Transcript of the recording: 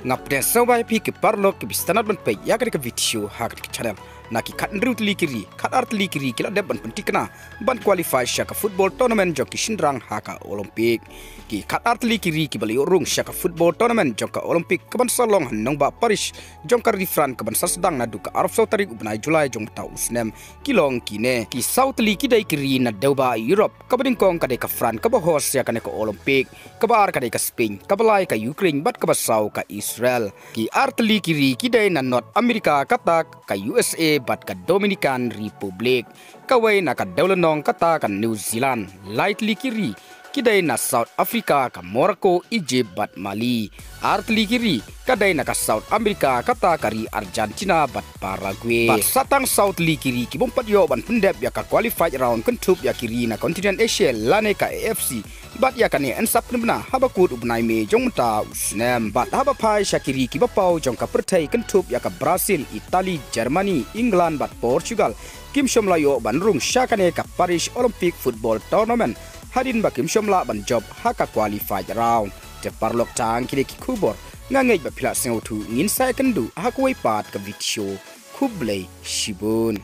ngap den sawai pi ke parlo ke bistanat ban pe ya ke video ha ke channel na ki khat nru tli kiri khat art tli kiri kila de ban pentikna ban qualify sha ka football tournament jok ki shindrang ha ka olympic ki khat art tli kiri ki bali rung sha ka football tournament jok ka olympic ka ban salong han nong ba paris jong ka rifran ka ban sasdang na du ka arab saudi tarik ubnai julai jong ta usnem kilong kine ki south li ki dai kiri na deuba europe ka bading kong ka de ka fran ka ba host ya ka ne ka olympic ka ba ar ka de ka spain ka balai ka ukraine bat ka ba sau ka Israel ki artli kiri kidai na North America kata ka USA bat ka Dominican Republic kawai na ka Daulanong kata ka New Zealand lightly kiri kidai na South Africa ka Morocco Egypt bat Mali artli kiri kadai na ka South America kata kari Argentina bat Paraguay bat satang South li kiri ki bompat yo ban pendep ya ka qualified round kentup ya kiri na continent Asia lane ka AFC bat ya kane ansap nabna habakut ubnai me jong ta usnem bat haba phai shakiri ki bapau jong ka perthai kentup ya ka Brazil Italy Germany England bat Portugal kim shomla yo ban rung shakane ka Paris Olympic football tournament hadin ba kim shomla ban job haka qualified round te parlok tang kire ki khubor ngangai ba phila sengau thu ngin sai kan du hakwai pat ka video khublei shibun